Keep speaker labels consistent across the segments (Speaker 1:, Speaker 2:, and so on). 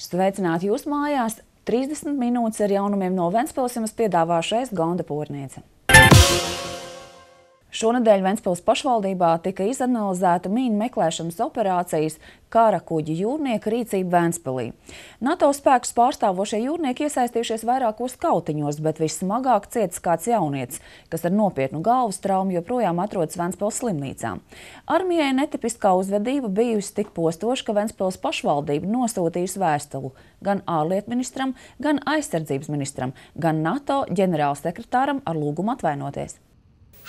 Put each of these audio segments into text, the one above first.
Speaker 1: Sveicināt jūs mājās! 30 minūtes ar jaunumiem no Ventspils jums piedāvāšais Gonda Pūrniece. Šonedēļ Ventspils pašvaldībā tika izanalizēta mīnu meklēšanas operācijas kara kuģi jūrnieka rīcība Ventspilī. NATO spēkus pārstāvošie jūrnieki iesaistījušies vairākos kautiņos, bet vissmagāk cietis kāds jaunietis, kas ar nopietnu galvas traumu joprojām atrodas Ventspils slimnīcā. Armijai netipiskā uzvedība bijusi tik postoša, ka Ventspils pašvaldība nosūtījusi vēstuli gan ārlietu ministram, gan aizsardzības ministram, gan NATO ģenerālsekretāram ar lūgumu atvainoties.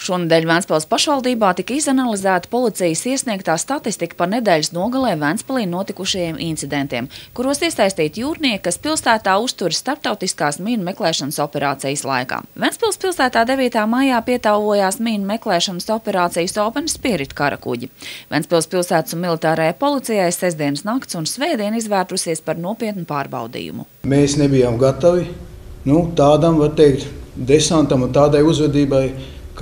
Speaker 1: Šonedēļ Ventspils pašvaldībā tika izanalizēta policijas iesniegtā statistika par nedēļas nogalē Ventspilī notikušajiem incidentiem, kuros iesaistīti jūrnieki, kas pilsētā uzturas starptautiskās mīnu meklēšanas operācijas laikā. Ventspils pilsētā 9. maijā pietāvojās mīnu meklēšanas operācijas Open Spirit karakuģi. Ventspils pilsētas un militārajai policijai sestdienas nakts un svētdien izvērtusies par nopietnu pārbaudījumu.
Speaker 2: Mēs nebijām gatavi tādam, var teikt, desantam un tādai uzvedībai,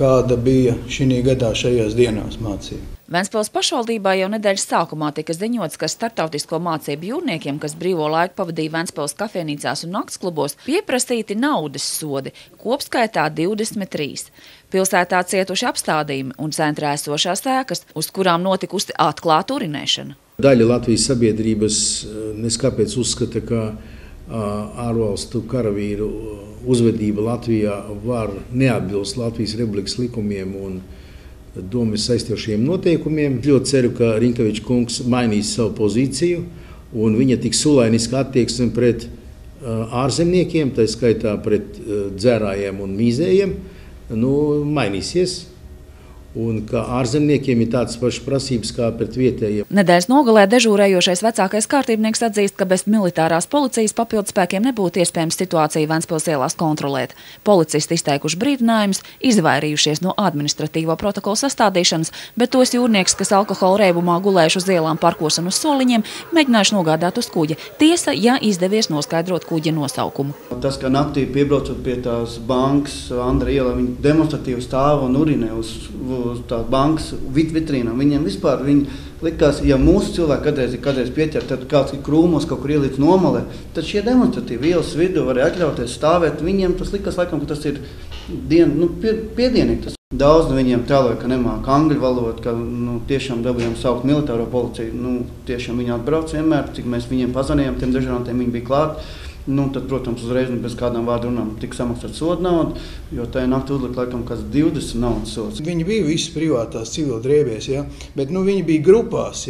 Speaker 2: kāda bija šī gadā šajās dienās mācība.
Speaker 1: Ventspils pašvaldībā jau nedēļas sākumā tika ziņots, ka starptautisko mācību jūrniekiem, kas brīvo laiku pavadīja Ventspils kafejnīcās un naktsklubos, pieprasīti naudas sodi, kopskaitā 23. Pilsētā cietuši apstādījumi un centrā esošās ēkas, uz kurām notikusi atklāta urinēšana.
Speaker 3: Daļa Latvijas sabiedrības neskāpēc uzskata, ka ārvalstu karavīru uzvedība Latvijā var neatbilst Latvijas Republikas likumiem un domas saistījošiem noteikumiem. Ļoti ceru, ka Rinkeviča kungs mainīs savu pozīciju un viņa tik sulainiska attieksme pret ārzemniekiem, tā skaitā pret dzērājiem un mīzējiem, mainīsies. Un ka ārzemniekiem ir tādas pašas prasības kā pret vietējiem.
Speaker 1: Nedēļas nogalē dežūrējošais vecākais kārtībnieks atzīst, ka bez militārās policijas papildu spēkiem nebūtu iespējams situāciju Ventspils ielās kontrolēt. Policisti izteikuši brīdinājumus, izvairījušies no administratīvo protokolu sastādīšanas, bet tos jūrnieks, kas alkohola reibumā gulējuši uz ielām, parkos un uz soliņiem, mēģinājuši nogādāt uz kuģa. Tiesa, ja izdevies noskaidrot kuģa nosaukumu.
Speaker 4: Tas, ka naktī piebraucot pie tās bankas Andra ielā, viņi demonstratīvi stāv un urinē uz tās bankas vitrīnām. Viņiem vispār likās, ja mūsu cilvēki kādreiz pieķer, tad kāds krūmos kaut kur ielīdz nomalē, tad šie demonstratīvi ielas vidu varēja atļauties stāvēt. Viņiem tas likās laikam, ka tas ir piedienīgi. Daudz no viņiem tēloja, ka nemāk angļu valodu, ka tiešām dabūjām saukt militāro policiju. Tiešām viņi atbrauc vienmēr, cik mēs viņiem pazvanījām, tiem dežurantiem viņi bija klāt. Tad, protams, uzreiz bez kādām vārdu runām tika samaksāt sodu naudu, jo tajā naktī uzlika laikam kāds 20 naudas sods.
Speaker 2: Viņi bija visi privātās civila drēbēs, bet viņi bija grupās.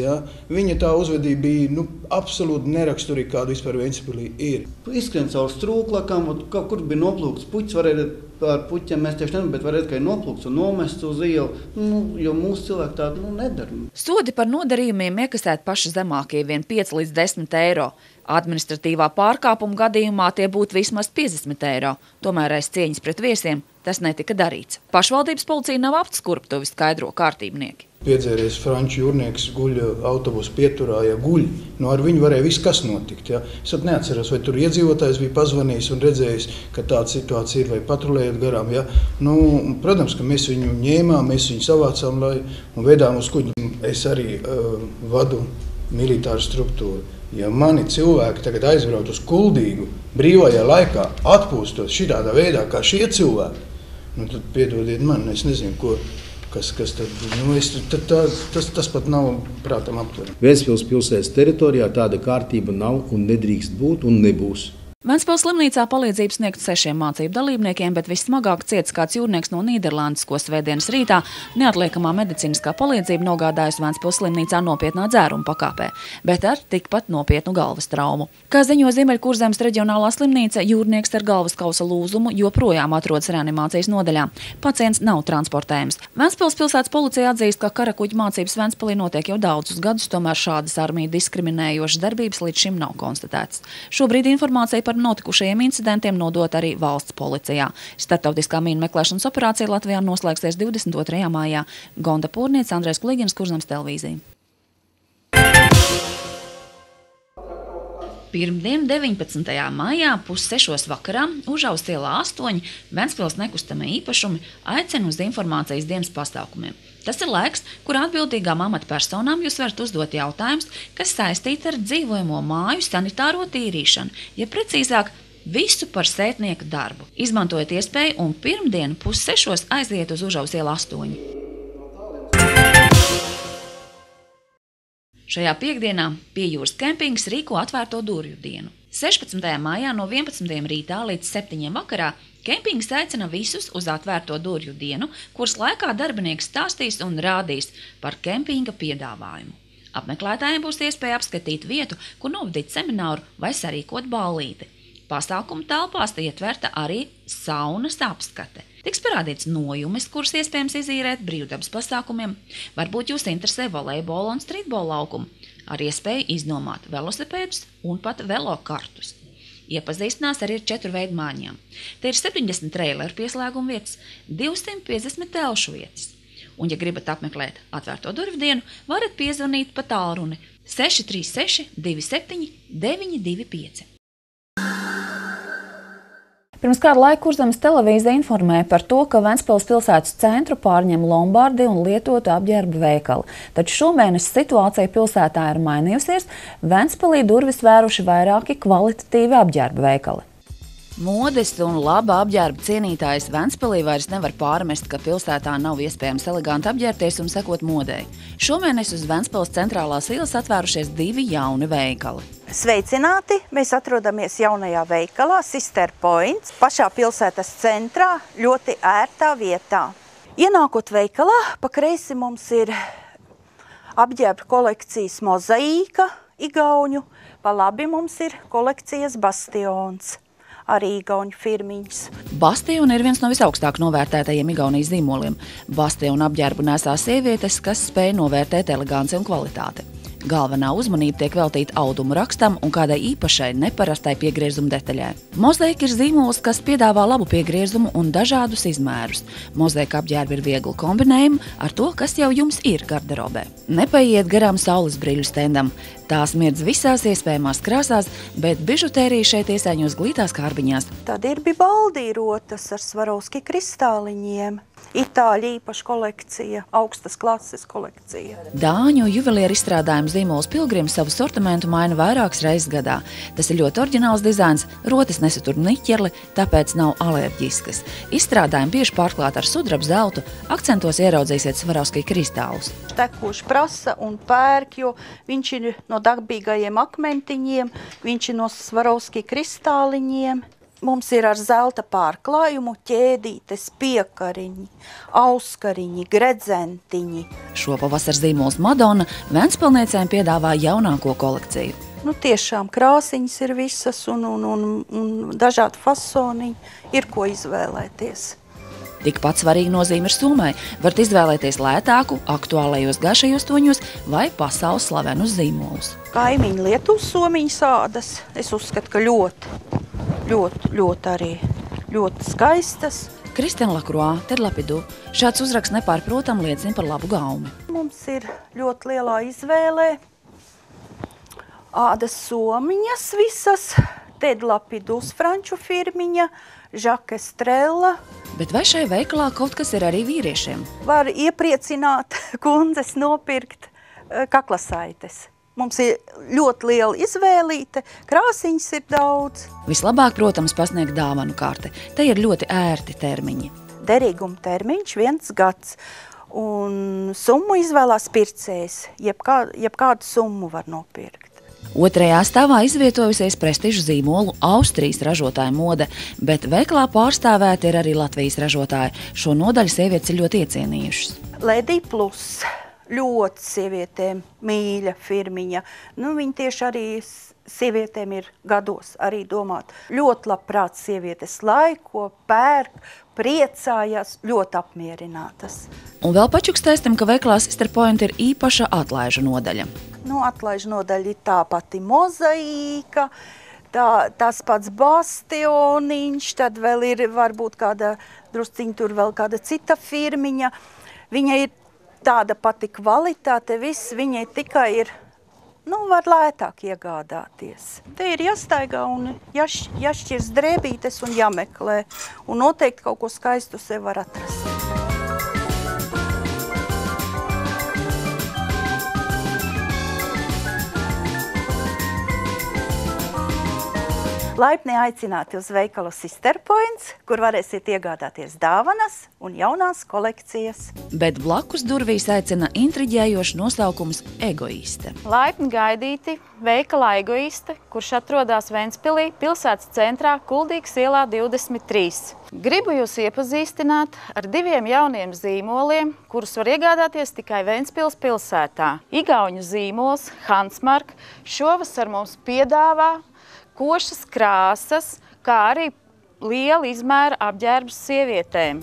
Speaker 2: Viņa tā uzvedība bija absolūti neraksturīga, kāda vispār Ventspilī ir.
Speaker 4: Izskrien caur strūklakām, kaut kur bija noplūkts puķis, varēja ar puķiem mēs tieši nevaram, bet varēja tikai noplūkts un nomests uz ielu, jo mūsu cilvēki tādu nedara.
Speaker 1: Sodi par nodarījumiem iekasēt paši zemākie vien 5 līdz 10 eiro. Administratīvā pārkāpuma gadījumā tie būtu vismaz 50 eiro. Tomēr aiz cieņas pret viesiem tas netika darīts. Pašvaldības policija nav apskurptuvi, skaidro kārtībnieki.
Speaker 2: Piedzēries franču jūrnieks guļ autobusu pieturā, guļ. Ar viņu varēja viss kas notikt. Es pat neatceros, vai tur iedzīvotājs bija pazvanījis un redzējis, ka tāda situācija ir vai patrulējot garām. Protams, ka mēs viņu ņēmām, mēs viņu savācām un vedām uz kuģi. Es arī vadu militāru struktūru. Ja mani cilvēki tagad aizbrauc uz Kuldīgu brīvajā laikā, atpūstos šitādā veidā kā šie cilvēki, tad piedodiet man, es nezinu, kas tad, tas pat nav prātam aptverami.
Speaker 3: Ventspils pilsētas teritorijā tāda kārtība nav un nedrīkst būt un nebūs.
Speaker 1: Ventspils slimnīcā palīdzību sniegt 6 mācību dalībniekiem, bet vissmagāk cietis kāds jūrnieks no Nīderlandes, ko svētdienas rītā neatliekamā medicīniskā palīdzība nogādājusi Ventspils slimnīcā nopietnā dzēruma pakāpē, bet ar tikpat nopietnu galvas traumu. Kā ziņo Ziemeļkurzemes reģionālā slimnīca, jūrnieks ar galvas kausa lūzumu joprojām atrodas reanimācijas nodaļā. Pacients nav transportējams. Ventspils pilsētas policija atzīst, ka karakuģu mācības Ventspilī notiek jau daudzus gadus, tomēr šādas armiju diskriminējošas darbības līdz šim nav konstatētas. Šobrīd informācija par notikušajiem incidentiem nodot arī valsts policijā. Starptautiskā mīnu meklēšanas operācija Latvijā noslēgsies 22. maijā. Gonda Pūrniece, Andrejs Klīgins, Kurzemes televīzija. Pirmdien 19. maijā 5:30 vakarā Užavas ielā 8 Ventspils nekustamie īpašumi aicina uz informācijas dienas pasākumiem. Tas ir laiks, kur atbildīgām amatpersonām jūs varat uzdot jautājumus, kas saistīti ar dzīvojamo māju sanitāro tīrīšanu, ja precīzāk visu par sētnieka darbu. Izmantojiet iespēju un pirmdienu 5:30 aiziet uz Užavas ielu 8. Šajā piekdienā Piejūras kempings rīko atvērto durvju dienu. 16. maijā no 11. rītā līdz 7. vakarā kempings aicina visus uz atvērto durvju dienu, kuras laikā darbinieks stāstīs un rādīs par kempinga piedāvājumu. Apmeklētājiem būs iespēja apskatīt vietu, kur novadīt semināru vai sarīkot ballīti. Pasākuma telpās ietverta arī saunas apskate. Tiks parādīts nojumes, kuras iespējams izīrēt brīvdabas pasākumiem. Varbūt jūs interesē volejbola un streetbola laukumi, ar iespēju iznomāt velosipēdus un pat velokartus. Iepazīstinās arī ar 4 veidu mājiņām. Te ir 70 traileru pieslēguma vietas, 250 telšu vietas. Un, ja gribat apmeklēt atvērto durvju dienu, varat piezvanīt pa tālruni 636 27 925. Pirms kādu laiku Kurzemes televīzija informēja par to, ka Ventspils pilsētas centru pārņem lombardi un lietotu apģērbu veikali. Taču šomēnes situācija pilsētā ir mainījusies, Ventspilī durvis vēruši vairāki kvalitatīvi apģērbu veikali. Modes un laba apģērba cienītājs Ventspilī vairs nevar pārmest, ka pilsētā nav iespējams eleganti apģērbties un sekot modei. Šomēnes uz Ventspils centrālās ielas atvērušies 2 jauni veikali.
Speaker 5: Sveicināti! Mēs atrodamies jaunajā veikalā Sister Points, pašā pilsētas centrā, ļoti ērtā vietā. Ienākot veikalā, pa kreisi mums ir apģērba kolekcijas Mozaīka igauņu, pa labi mums ir kolekcijas Bastions, arī igauņu firmiņas.
Speaker 1: Bastion ir viens no visaugstāk novērtētajiem Igaunijas zīmoliem. Bastion apģērbu nesā sievietes, kas spēj novērtēt eleganci un kvalitāti. Galvenā uzmanība tiek veltīta audumu rakstam un kādai īpašai, neparastai piegriezuma detaļai. Mozaika ir zīmols, kas piedāvā labu piegriezumu un dažādus izmērus. Mozaika apģērbi ir viegli kombinējumi ar to, kas jau jums ir garderobē. Nepaiet garām saules brīļu stendam. Tās mirdz visās iespējamās krāsās, bet bižutērija šeit iesaiņos glītās kārbiņās.
Speaker 5: Tad ir Bibaldi rotas ar Swarovski kristāliņiem. Itāļu īpaša kolekcija, augstas klases kolekcija.
Speaker 1: Dāņu juvelieru izstrādājumu zīmols Pilgrims savu sortimentu maina vairākas reizes gadā. Tas ir ļoti oriģināls dizains, rotas nesatur niķerli, tāpēc nav alerģiskas. Izstrādājumi bieži pārklāti ar sudrabu zeltu, akcentos ieraudzīsiet Swarovski kristālus.
Speaker 5: Tekoši prasa un pērk, jo viņš ir no dabīgajiem akmentiņiem, viņš ir no Swarovski kristāliņiem. Mums ir ar zelta pārklājumu ķēdītes, piekariņi, auskariņi, gredzentiņi.
Speaker 1: Šopavasar zīmols Madonna Ventspilniecēm piedāvā jaunāko kolekciju.
Speaker 5: Tiešām krāsiņas ir visas un dažādi fasoniņi, ir ko izvēlēties.
Speaker 1: Tikpat svarīga nozīme ir summai. Varat izvēlēties lētāku, aktuālajos gaišajos toņos vai pasaules slavenus zīmolus.
Speaker 5: Kaimiņi Lietuvas somiņu sādas, es uzskatu, ka ļoti skaistas.
Speaker 1: Christian Lacroix, Ted Lapidus. Šāds uzraksts nepārprotam liecina par labu gaumi.
Speaker 5: Mums ir ļoti lielā izvēlē. Ādas somiņas visas, Ted Lapidus franču firmiņa, Jacques Strella.
Speaker 1: Bet vai šai veikalā kaut kas ir arī vīriešiem?
Speaker 5: Var iepriecināt kundzes nopirkt kaklasaites. Mums ir ļoti liela izvēlīte, krāsiņas ir daudz.
Speaker 1: Vislabāk, protams, pasniegt dāvanu karte. Te ir ļoti ērti termiņi.
Speaker 5: Derīguma termiņš 1 gads. Un summu izvēlās pircējs. Jebkādu summu var nopirkt.
Speaker 1: Otrajā stāvā izvietojusies prestižu zīmolu Austrijas ražotāja mode, bet veikalā pārstāvēti ir arī Latvijas ražotāji. Šo nodaļu sievietes ir ļoti iecienījušas.
Speaker 5: Lady Plus. Ļoti sievietēm mīļa firmiņa. Viņi tieši arī sievietēm ir gados arī domāt. Ļoti labprāt sievietes laiko, pērk, priecājās, ļoti apmierinātas.
Speaker 1: Un vēl pačukstēstam, ka veikalā Sister Point ir īpaša atlaižu nodaļa.
Speaker 5: Atlaižu nodaļa ir tā pati Mozaīka, tas pats Bastioniņš, tad vēl ir varbūt kāda drusciņa tur vēl kāda cita firmiņa. Viņa ir tāda pati kvalitāte, viss viņai tikai ir, var lētāk iegādāties. Te ir jāstaigā un jāšķirs drēbītes un jāmeklē. Un noteikti kaut ko skaistu sev var atrast. Laipni aicināti uz veikalu Sister Points, kur varēsiet iegādāties dāvanas un jaunās kolekcijas.
Speaker 1: Bet blakus durvīs aicina intriģējošs nosaukums Egoiste.
Speaker 6: Laipni gaidīti veikala Egoiste, kurš atrodas Ventspilī, pilsētas centrā, Kuldīgas ielā 23. Gribu jūs iepazīstināt ar 2 jauniem zīmoliem, kurus var iegādāties tikai Ventspils pilsētā. Igauņu zīmols Hansmark šovasar mums piedāvā košas krāsas, kā arī liela izmēra apģērbus sievietēm.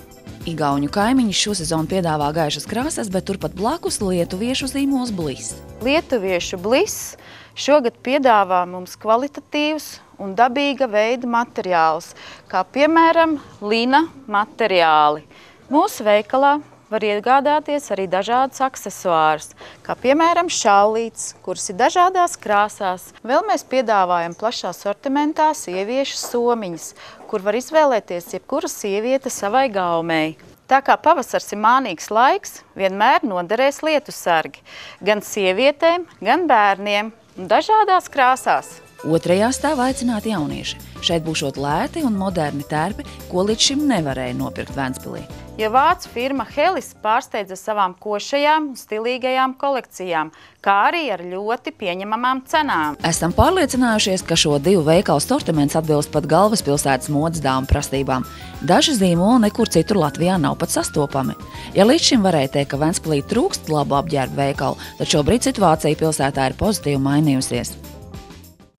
Speaker 1: Igauņu kaimiņi šosezon piedāvā gaišas krāsas, bet turpat blakus lietuviešu zīmols Bliss.
Speaker 6: Lietuviešu Bliss šogad piedāvā mums kvalitatīvs un dabīga veida materiālus, kā piemēram lina materiāli. Mūsu veikalā var iegādāties arī dažādas aksesuārus, kā piemēram šaulītes, kuras ir dažādās krāsās. Vēl mēs piedāvājam plašā sortimentā sieviešu somiņas, kur var izvēlēties jebkura sieviete savai gaumei. Tā kā pavasars ir mānīgs laiks, vienmēr noderēs lietusargi gan sievietēm, gan bērniem un dažādās krāsās.
Speaker 1: Otrajā stāvā aicināti jaunieši. Šeit būšot lēti un moderni tērpi, ko līdz šim nevarēja nopirkt Ventspilī.
Speaker 6: Ja vācu firma Helis pārsteidza savām košajām un stilīgajām kolekcijām, kā arī ar ļoti pieņemamām cenām.
Speaker 1: Esam pārliecinājušies, ka šo 2 veikalu sortiments atbilst pat galvaspilsētas modes dāmu prasībām. Daži zīmoli nekur citur Latvijā nav pat sastopami. Ja līdz šim varēja teikt, ka Ventspilī trūkst labu apģērbu veikalu, tad šobrīd situācija pilsētā ir pozitīvi mainījusies.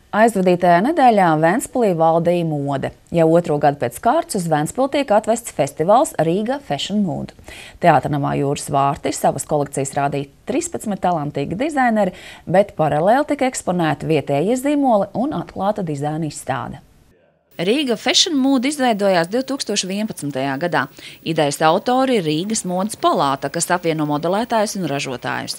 Speaker 1: Aizvadītajā nedēļā Ventspilī valdīja mode. Jau 2. gadu pēc kārtas uz Ventspili tiek atvests festivāls Riga Fashion Mood. Teātranamā Jūras vārti savas kolekcijas rādīja 13 talantīgi dizaineri, bet paralēli tika eksponēti vietējie zīmoli un atklāta dizaina izstāde. Riga Fashion Mood izveidojās 2011. gadā. Idejas autori ir Rīgas modes palāta, kas apvieno modelētājus un ražotājus.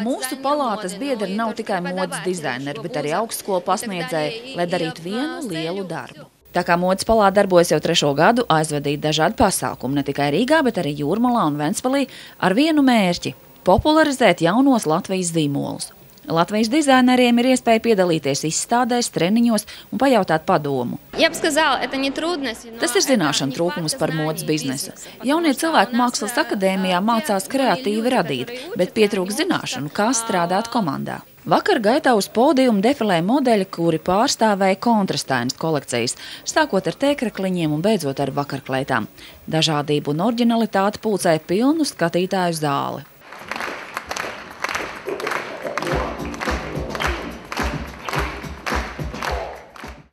Speaker 1: Mūsu palātas biedri nav tikai modes dizaineri, bet arī augstskolu pasniedzēji, lai darītu vienu lielu darbu. Tā kā modes palāta darbojas jau 3. gadu, aizvadīt dažādi pasākumi, ne tikai Rīgā, bet arī Jūrmalā un Ventspilī ar vienu mērķi – popularizēt jaunos Latvijas zīmolus. Latvijas dizaineriem ir iespēja piedalīties izstādēs, treniņos un pajautāt padomu. Tas ir zināšanu trūkums par modes biznesu. Jaunie cilvēki mākslas akadēmijā mācās kreatīvi radīt, bet pietrūkst zināšanu, kā strādāt komandā. Vakar gaitā uz pódiumu defilēja modeļi, kuri pārstāvēja kontrastainas kolekcijas, sākot ar tēkrakliņiem un beidzot ar vakarkleitām. Dažādību un oriģinalitāti pulcēja pilnu skatītāju zāli.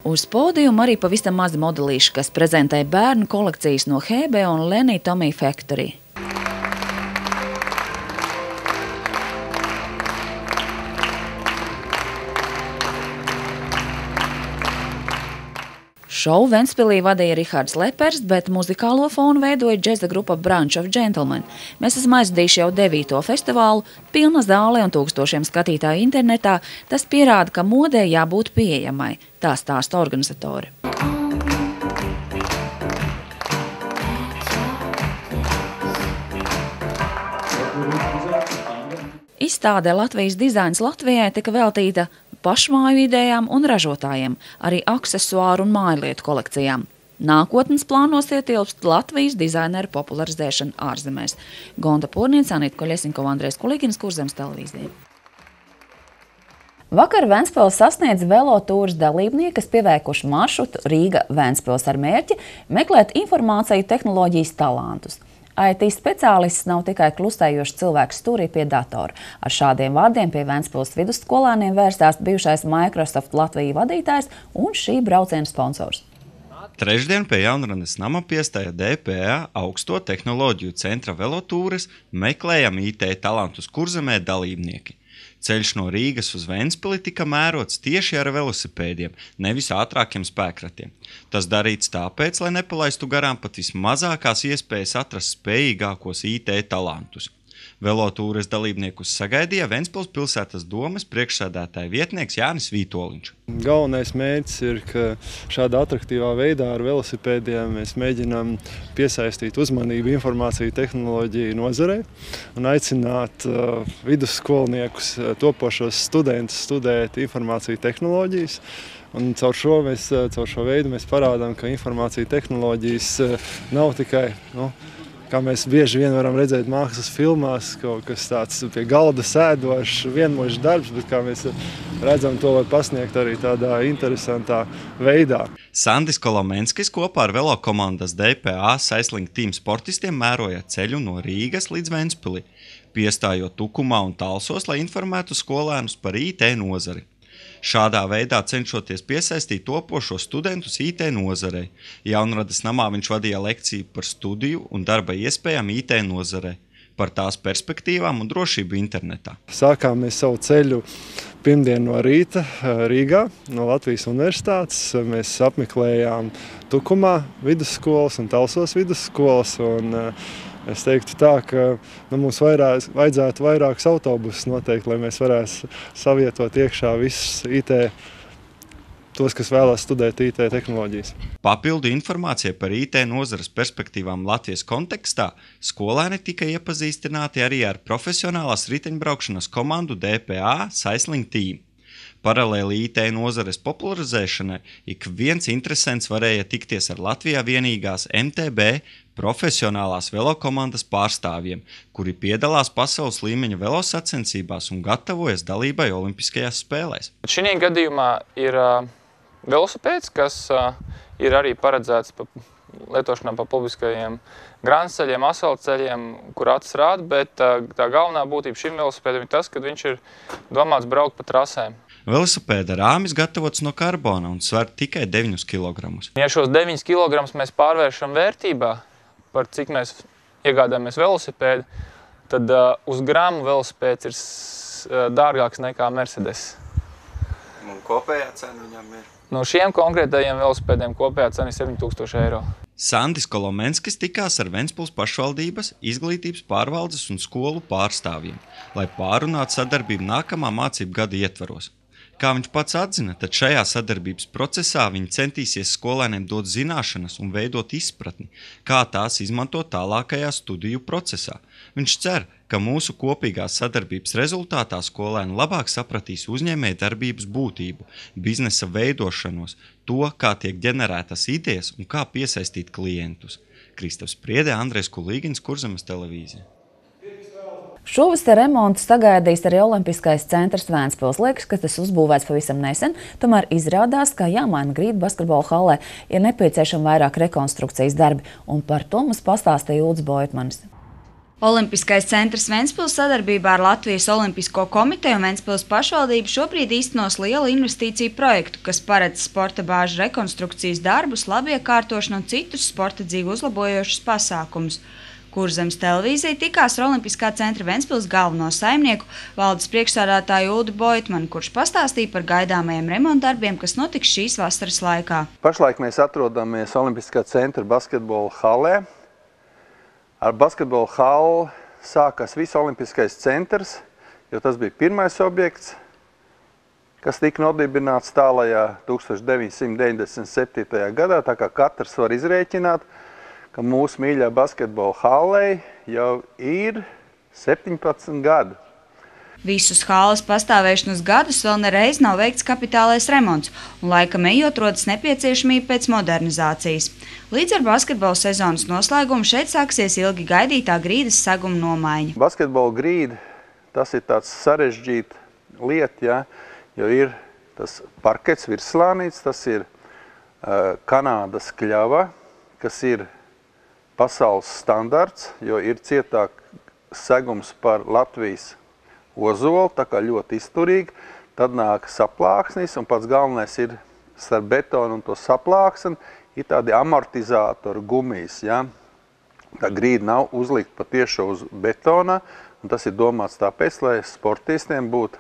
Speaker 1: Uz pódiumu arī pavisam mazi modelīši, kas prezentē bērnu kolekcijas no Hebe un Lenny Tommy Factory. Šovu Ventspilī vadīja Rihards Lepers, bet muzikālo fonu veidoja džeza grupa Branch of Gentlemen. Mēs esam aizvadījuši jau 9. festivālu, pilna zāle un tūkstošiem skatītāju internetā. Tas pierāda, ka modē jābūt pieejamai. Tā stāsta organizatori. Izstādē Latvijas dizains Latvijai tika veltīta pašmāju idejām un ražotājiem, arī aksesuāru un mājlietu kolekcijām. Nākotnes plānos ietilpst Latvijas dizaineru popularizēšana ārzemēs. Gonta Purniec, Anita Koļesinkova, Andrejs Kuligins, Kurzemes televīzija. Vakar Ventspils sasniedz velotūras dalībnieki, kas pieveikuši maršrutu Rīga-Ventspils ar mērķi meklēt informāciju tehnoloģijas talantus. IT speciālists nav tikai klusējošs cilvēks stūrī pie datora. Ar šādiem vārdiem pie Ventspils vidusskolāniem vērstās bijušais Microsoft Latvijas vadītājs un šī brauciena sponsors.
Speaker 7: Trešdien pie Jaunranes nama piestāja DPA augsto tehnoloģiju centra velotūras meklējam IT talantus Kurzemē dalībnieki. Ceļš no Rīgas uz Ventspili tika mērots tieši ar velosipēdiem, nevis ātrākiem spēkratiem. Tas darīts tāpēc, lai nepalaistu garām pat vismazākās iespējas atrast spējīgākos IT talantus. Velotūres dalībniekus sagaidīja Ventspils pilsētas domes priekšsēdētāja vietnieks Jānis Vītoliņš.
Speaker 8: Galvenais mērķis ir, ka šādā atraktīvā veidā ar velosipēdiem mēs mēģinām piesaistīt uzmanību informāciju tehnoloģiju nozarei un aicināt vidusskolniekus, topošos studentus studēt informāciju tehnoloģijas. Un caur šo veidu mēs parādām, ka informācija tehnoloģijas nav tikai, kā mēs bieži vien varam redzēt mākslas filmās, kaut kas tāds pie galda sēdošs, vienmuļš darbs, bet kā mēs redzam, to var pasniegt arī tādā interesantā veidā.
Speaker 7: Sandis Kolomenskis kopā ar velokomandas DPA Cycling Team sportistiem mēroja ceļu no Rīgas līdz Ventspili, piestājot Tukumā un Talsos, lai informētu skolēnus par IT nozari. Šādā veidā cenšoties piesaistīt topošo studentus IT nozarei. Jaunradas namā viņš vadīja lekciju par studiju un darba iespējām IT nozarei, par tās perspektīvām un drošību internetā.
Speaker 8: Sākām mēs savu ceļu pirmdien no rīta Rīgā, no Latvijas universitātes. Mēs apmeklējām Tukumā vidusskolas un Talsos vidusskolas. Es teiktu tā, ka mums vajadzētu vairākus autobusus noteikti, lai mēs varētu savietot iekšā visus IT, tos, kas vēlās studēt IT tehnoloģijas.
Speaker 7: Papildu informācija par IT nozares perspektīvām Latvijas kontekstā skolēni tika iepazīstināti arī ar profesionālās riteņbraukšanas komandu DPA Cycling Team. Paralēli IT nozares popularizēšanai ik viens interesents varēja tikties ar Latvijā vienīgās MTB profesionālās velokomandas pārstāvjiem, kuri piedalās pasaules līmeņa velosacensībās un gatavojas dalībai Olimpiskajās spēlēs.
Speaker 9: Šī gadījumā ir velosipēds, kas ir arī paredzēts lietošanām pa publiskajiem grānceļiem, asfaltceļiem, kur acis rāda, bet tā galvenā būtība šim velosipēdam ir tas, ka viņš ir domāts braukt pa trasēm.
Speaker 7: Velosipēda rāmis gatavots no karbona un sver tikai 9 kg.
Speaker 9: Ja šos 9 kg mēs pārvēršam vērtībā, par cik mēs iegādājamies velosipēdu, tad uz gramu velosipēds ir dārgāks nekā Mercedes.
Speaker 10: Un kopējā cena viņam ir?
Speaker 9: No šiem konkrētajiem velosipēdiem kopējā cena ir 7000 eiro.
Speaker 7: Sandis Kolomenskis tikās ar Ventspils pašvaldības, izglītības pārvaldes un skolu pārstāvjiem, lai pārunātu sadarbību nākamā mācību gada ietvaros. Kā viņš pats atzina, tad šajā sadarbības procesā viņi centīsies skolēniem dot zināšanas un veidot izpratni, kā tās izmantot tālākajā studiju procesā. Viņš cer, ka mūsu kopīgās sadarbības rezultātā skolēni labāk sapratīs uzņēmējdarbības būtību, biznesa veidošanos, to, kā tiek ģenerētas idejas un kā piesaistīt klientus. Kristofs Priedē, Andrejs Kulīgins, Kurzemes televīzija.
Speaker 1: Šovasar remontu sagaidīs arī Olimpiskais centrs Ventspils. Liekas, ka tas uzbūvēts pavisam nesen, tomēr izrādās, ka jāmaina grīda basketbola hallē, ir nepieciešama vairāk rekonstrukcijas darbi, un par to mums pastāstīja Ulds Boitmanis.
Speaker 11: Olimpiskais centrs Ventspils sadarbībā ar Latvijas Olimpisko komiteju un Ventspils pašvaldību šobrīd īstenos lielu investīciju projektu, kas paredz sporta bāžu rekonstrukcijas darbus, labiekārtošanu un citus sporta dzīvi uzlabojošus pasākumus. Kurzemes televīzija tikās ar Olimpiskā centra Ventspils galveno saimnieku, valdes priekšsēdētāju Uldu Boitmanu, kurš pastāstīja par gaidāmajiem remontdarbiem, kas notiks šīs vasaras laikā.
Speaker 12: Pašlaik mēs atrodamies Olimpiskā centra basketbola hallē. Ar basketbola hallu sākās viss Olimpiskais centrs, jo tas bija pirmais objekts, kas tika nodibināts tālajā 1997. gadā, tā kā katrs var izrēķināt, ka mūsu mīļā basketbola hallei jau ir 17 gadu.
Speaker 11: Visus halles pastāvēšanas gadus vēl nereiz nav veikts kapitālais remonts, un laikam ejot rodas nepieciešamība pēc modernizācijas. Līdz ar basketbola sezonas noslēgumu šeit sāksies ilgi gaidītā grīdas seguma nomaiņa.
Speaker 12: Basketbola grīda, tas ir tāds sarežģīta lieta, jo ir tas parkets virsslānīts, tas ir Kanādas kļava, kas ir pasaules standarts, jo ir cietāk segums par Latvijas ozolu, tā kā ļoti izturīgi. Tad nāk saplāksnis, un pats galvenais ir starp betonu un to saplāksni, ir tādi amortizātori gumijas. Ja? Tā grīda nav uzlikta patiešo uz betona, un tas ir domāts tāpēc, lai sportistiem būtu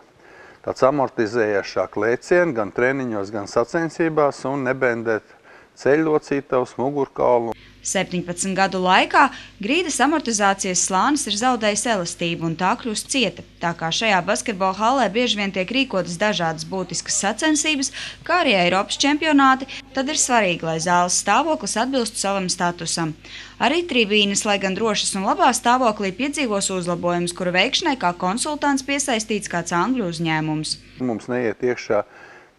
Speaker 12: tāds amortizējošāk lēcieni gan treniņos, gan sacensībās un nebendēt ceļlocītavas, mugurkaulu.
Speaker 11: 17 gadu laikā grīdas amortizācijas slānis ir zaudējis elastību un tā kļūst cieta. Tā kā šajā basketbola hallē bieži vien tiek rīkotas dažādas būtiskas sacensības, kā arī Eiropas čempionāti, tad ir svarīgi, lai zāles stāvoklis atbilstu savam statusam. Arī tribīnes, lai gan drošas un labā stāvoklī, piedzīvos uzlabojumus, kuru veikšanai kā konsultants piesaistīts kāds angļu uzņēmums.
Speaker 12: Mums neiet iekšā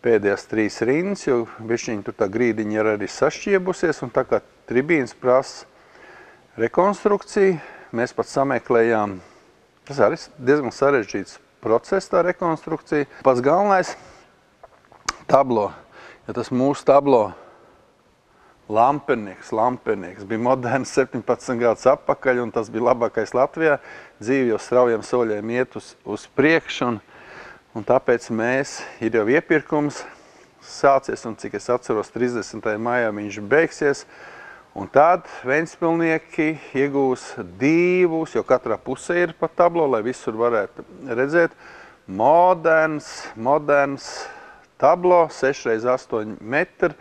Speaker 12: pēdējās 3 rindas, jo bišķiņi tur tā grīdiņa ir arī sašķiebusies, un tā kā tribīnes prasa rekonstrukciju, mēs pat sameklējām, tas arī diezgan sarežģīts process, tā rekonstrukcija. Pats galvenais tablo, ja tas mūsu tablo Lampenieks bija moderns 17 gadus atpakaļ, un tas bija labākais Latvijā. Dzīve jau straujiem soļiem iet uz priekšu, un tāpēc ir jau iepirkums sācies, un cik es atceros, 30. maijā viņš beigsies. Un tad Ventspilnieki iegūs 2, jo katrā pusē ir pa tablo, lai visur varētu redzēt. Moderns tablo, 6x8 metri,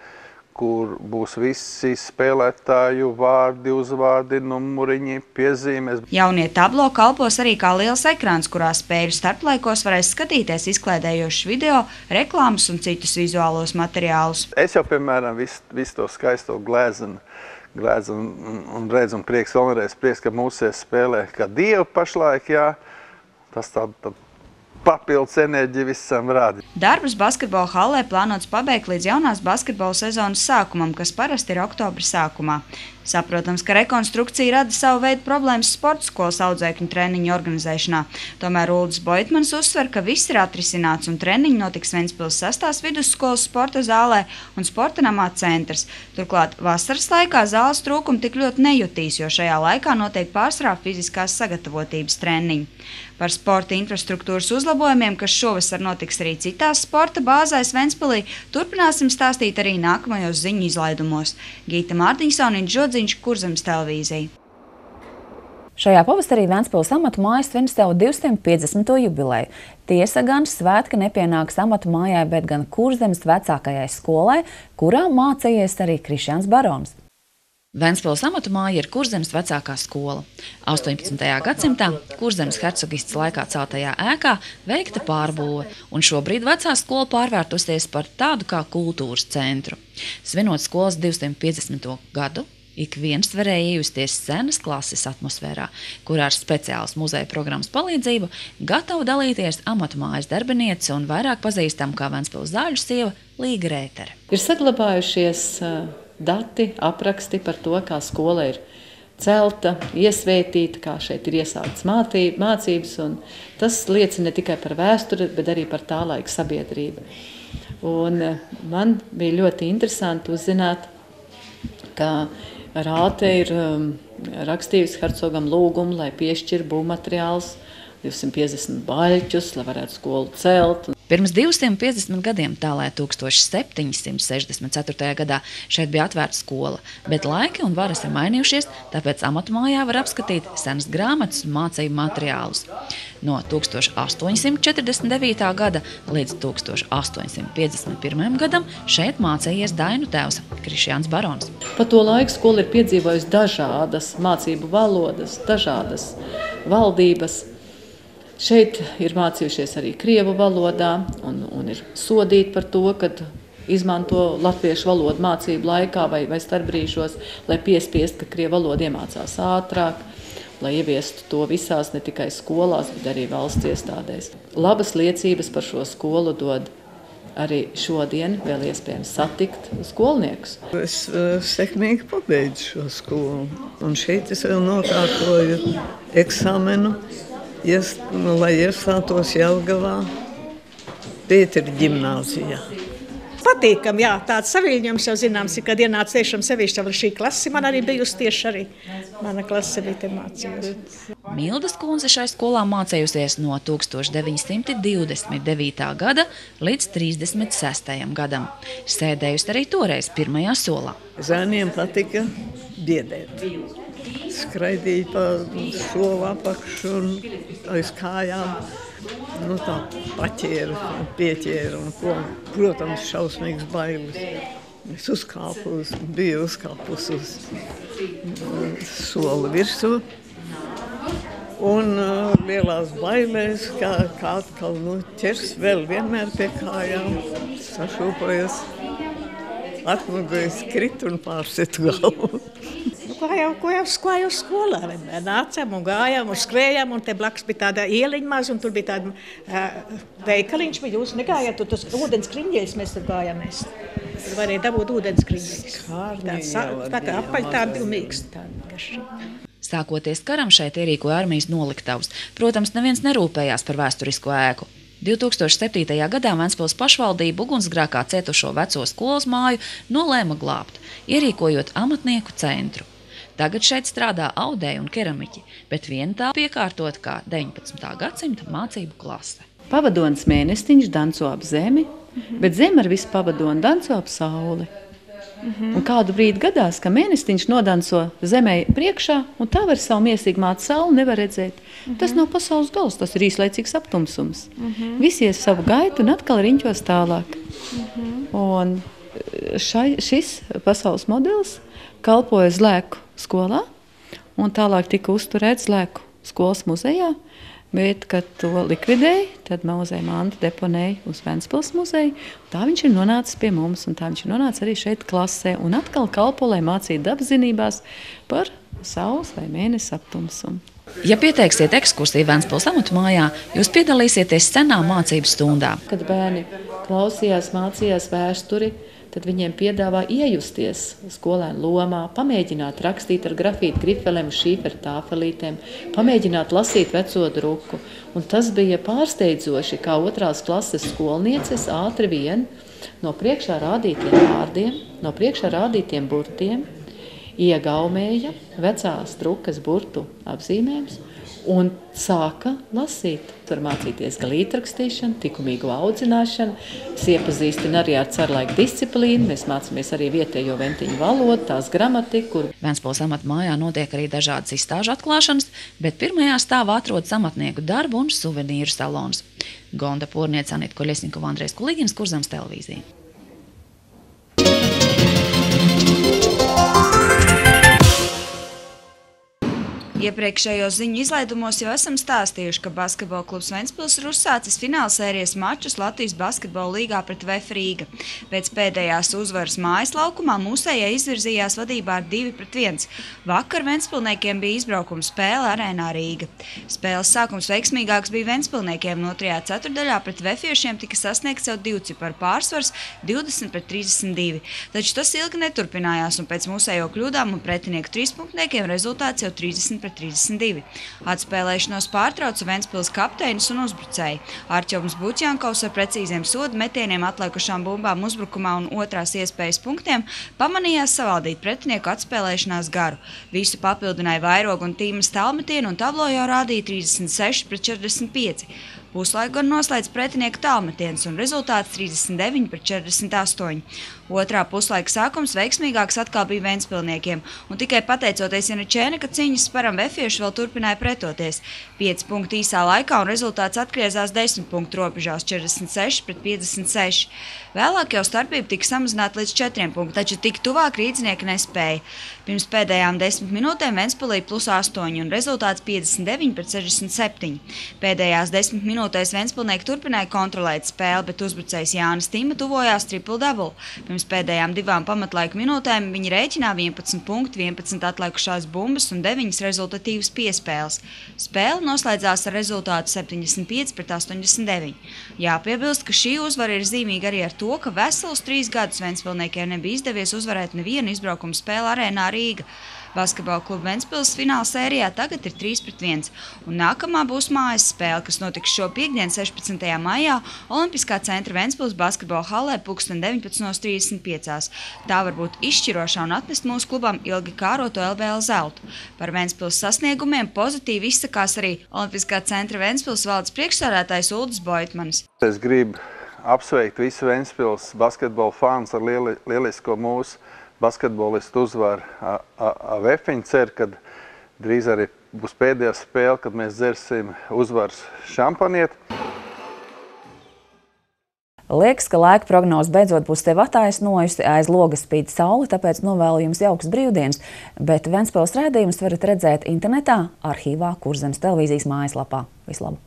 Speaker 12: kur būs visi spēlētāju vārdi, uzvārdi, numuriņi, piezīmes.
Speaker 11: Jaunie tablo kalpos arī kā liels ekrāns, kurā spēļu starplaikos varēs skatīties izklaidējošus video, reklāmas un citus vizuālos materiālus.
Speaker 12: Es jau, piemēram, visu to skaisto glēzenu un redzu un prieks vēlreiz prieks, ka mūsies spēlē kā dievu pašlaik, jā. Tas tāda papildus enerģija visam rādi.
Speaker 11: Darbus basketbola hallē plānots pabeigt līdz jaunās basketbola sezonas sākumam, kas parasti ir oktobra sākumā. Saprotams, ka rekonstrukcija rada savu veidu problēmas sporta skolas audzēkņu treniņu organizēšanā. Tomēr Uldis Boitmans uzsver, ka viss ir atrisināts un treniņi notiks Ventspils 6. vidusskolas sporta zālē un sporta namā centrs. Turklāt vasaras laikā zāles trūkumu tik ļoti nejutīs, jo šajā laikā notiek pārsvarā fiziskās sagatavotības treniņi. Par sporta infrastruktūras uzlabojumiem, kas šovasar notiks arī citās sporta bāzēs Ventspilī, turpināsim stāstīt arī nākamajos ziņu izlaidumos. Gīta Mārtiņsone, Žodziņš, Kurzemes televīzija.
Speaker 1: Šajā pavasarī Ventspils amatu mājas svin savu 250. jubileju. Tiesa gan svētki nepienāks amatu mājai, bet gan Kurzemes vecākajai skolai, kurā mācījies arī Krišjāns Barons. Ventspils amatu māja ir Kurzemes vecākā skola. 18. gadsimtā Kurzemes hercogists laikā celtajā ēkā veikta pārbūve, un šobrīd vecā skola pārvērtusies par tādu kā kultūras centru. Svinot skolas 250. gadu, ik viens varēja iejusties senas klases atmosfērā, kurā ar speciālas muzeja programmas palīdzību gatava dalīties amatu mājas darbiniece un vairāk pazīstam kā Ventspils zāļu sieva Līga Rētere.
Speaker 13: Ir saglabājušies dati, apraksti par to, kā skola ir celta, iesvētīta, kā šeit ir iesāktas mācības, un tas liecina ne tikai par vēsturi, bet arī par tā laika sabiedrību. Un man bija ļoti interesanti uzzināt, ka Rāte ir rakstījusi hercogam lūgumu, lai piešķir būvmateriālus, 250 baļķus, lai varētu skolu celt.
Speaker 1: Pirms 250 gadiem, tālē 1764. gadā, šeit bija atvērta skola, bet laiki un varas ir mainījušies, tāpēc amatu mājā var apskatīt senas grāmatas un mācību materiālus. No 1849. gada līdz 1851. gadam šeit mācījies Dainu tēvs Krišjāns Barons.
Speaker 13: Pa to laiku skola ir piedzīvojusi dažādas mācību valodas, dažādas valdības. Šeit ir mācījušies arī krievu valodā un ir sodīti par to, kad izmanto latviešu valodu mācību laikā vai starpbrīžos, lai piespiest, ka krievu valodu iemācās ātrāk, lai ieviestu to visās, ne tikai skolās, bet arī valsts iestādēs. Labas liecības par šo skolu dod arī šodien vēl iespējams satikt skolniekus.
Speaker 14: Es sekmīgi pabeidzu šo skolu, un šeit es vēl nokārtoju eksāmenu, lai iestātos Jelgavā Pētera ģimnāzijā.
Speaker 15: Patīkam, jā, tāds saviļņums jau zināms, kad ienāca tiešām sevišķi šī klase, man arī bijusi tieši arī. Mana klase bija te mācījusi.
Speaker 1: Mildas kundze šai skolā mācījusies no 1929. gada līdz 36. gadam. Sēdējusi arī toreiz pirmajā solā.
Speaker 14: Zēniem patika biedēt. Skraidīja pa sovu apakšu un aiz kājām. Tā paķēra, pieķēra un ko, protams, šausmīgs bailes. Es biju uzkāpus uz soli virsū. Un lielās bailēs, kā atkal ķers vēl vienmēr pie kājām, sašūpojas, atmugojis krit un pārsitu galvu.
Speaker 15: Ko jau skolā vienmēr nācām un gājām un skrējām, un te blakus bija tāda ieliņa maz, un tur bija tāda veikaliņš, bet jūs negājāt, tur tas ūdens kriņģēļus mēs tur gājām mēs. Tur varēja dabūt ūdens kriņģēļus. Tā kā apaļ tāda un mīksta tāda gašana.
Speaker 1: Sākoties karam šeit ierīkoja armijas noliktavas. Protams, neviens nerūpējās par vēsturisko ēku. 2007. gadā Ventspils pašvaldība ugunsgrēkā cietušo veco skolas māju nolēma glābt, ierīkojot amatnieku centru. Tagad šeit strādā audēji un keramiķi, bet vien tā piekārtot kā 19. gadsimta mācību klase.
Speaker 13: Pavadonis mēnestiņš danco ap zemi, bet zem ar visu pavadoni danco ap sauli. Un kādu brīdi gadās, ka mēnestiņš nodanco zemē priekšā, un tā var savu miesīgu mātu sauli nevar redzēt. Tas nav pasaules gals, tas ir īslaicīgs aptumsums. Visi ies savu gaitu un atkal riņķos tālāk. Un šis pasaules modelis kalpoja Zlēku skolā, un tālāk tika uzturēts Zlēku skolas muzejā, bet, kad to likvidēja, tad muzeja manta deponēja uz Ventspils muzeju. Tā viņš ir nonācis pie mums, un tā viņš ir nonācis arī šeit klasē, un atkal kalpo, lai mācītu dabaszinībās par saules vai mēnesi aptumsumu.
Speaker 1: Ja pieteiksiet ekskursiju Ventspils amatu mājā, jūs piedalīsieties senā mācību stundā.
Speaker 13: Kad bērni klausījās, mācījās vēsturi, tad viņiem piedāvā iejusties skolēnu lomā, pamēģināt rakstīt ar grafītu grifelēm, šīferu tāfelītēm, pamēģināt lasīt veco druku. Un tas bija pārsteidzoši, kā 2. klases skolnieces ātri vien no priekšā rādītiem vārdiem, no priekšā rādītiem burtiem iegaumēja vecās drukas burtu apzīmējums un sāka lasīt. Tur mācīties galītrakstīšanu, tikumīgu audzināšanu, iepazīstina arī ar carlaiku disciplīnu, mēs mācāmies arī vietējo ventiņu valodu, tās gramatiku.
Speaker 1: Ventspils amatu mājā notiek arī dažādas izstāžu atklāšanas, bet pirmajā stāvā atrodas amatnieku darbu un suvenīru salons. Gonda Porniece, Anita Koļesņikova, Andrejs Kuligins, Kurzemes televīzija.
Speaker 11: Iepriekšējos ziņu izlaidumos jau esam stāstījuši, ka basketbola klubs Ventspils ir uzsācis finālsērijas mačus Latvijas basketbola līgā pret VF Rīga. Pēc pēdējās uzvaras mājas laukumā mūsējie izvirzījās vadībā ar 2-1. Vakar Ventspilniekiem bija izbraukuma spēle Arēnā Rīga. Spēles sākums veiksmīgāks bija Ventspilniekiem, un 3. ceturdaļā pret vefiešiem tika sasniegts jau 2 ciparu pārsvars 20-32. Taču tas ilgi neturpinājās, un pēc mūsējo kļūdām un pretinieku trīspunktniekiem rezultāts jau 30-32. Atspēlēšanos pārtrauca Ventspils kapteinis un uzbrucēji. Arķovs Buķjankovs ar precīziem sodu metieniem, atlikušām bumbām uzbrukumā un otrās iespējas punktiem pamanījās savaldīt pretinieku atspēlēšanās garu. Visu papildināja Vairoga un Tīmas tālmetienu, un tablo jau rādīja 36-45. Puslaiku gan noslēdz pretinieku tālmetiens un rezultāts 39-48. Otrā puslaika sākums veiksmīgāks atkal bija Ventspilniekiem, un tikai pateicoties Janičēnika ciņas sparam vefieši vēl turpināja pretoties. 5 punkti īsā laikā un rezultāts atgriezās 10 punktu robežās 46-56. Vēlāk jau starpība tika samazināta līdz 4 punktu, taču tik tuvāk rīdznieki nespēja. Pirms pēdējām 10 minūtēm Ventspilī +8 un rezultāts 59-67. Pēdējās 10 minūtēs Ventspilnieki turpināja kontrolēt spēli, bet uzbrucējs Jānis Tima tuvojās triple-double. Pirms pēdējām 2 pamatlaika minūtēm viņi rēķinā 11 punktu, 11 atlikušās bumbas un 9 rezultatīvas piespēles. Spēle noslēdzās ar rezultātu 75-89. Jāpiebilst, ka šī uzvara ir zīmīga arī ar to, ka veselus 3 gadus Ventspilniekiem nebija izdevies uzvarēt nevienu izbraukumu spēli Arēnā Rīga. Basketbola kluba Ventspils fināla sērijā tagad ir 3-1, un nākamā būs mājas spēle, kas notiks šo piektdienu 16. maijā Olimpiskā centra Ventspils basketbola halē 19:35. Tā var būt izšķirošā un atnest mūsu klubam ilgi kāroto LBL zeltu. Par Ventspils sasniegumiem pozitīvi izsakās arī Olimpiskā centra Ventspils valdes priekšsēdētājs Uldis Boitmanis.
Speaker 12: Es gribu apsveikt visu Ventspils basketbola fāns ar lielisko mūsu basketbolistu uzvaru Vefiņu. Ceru, ka drīz arī būs pēdējā spēle, kad mēs dzersim uzvaras šampanieti.
Speaker 1: Liekas, ka laika prognoze beidzot būs sev attaisnojusi, aiz logas spīd saule, tāpēc novēlu jums jaukas brīvdienas, bet Ventspils raidījumus varat redzēt internetā, arhīvā, Kurzemes televīzijas mājaslapā. Vislabāk!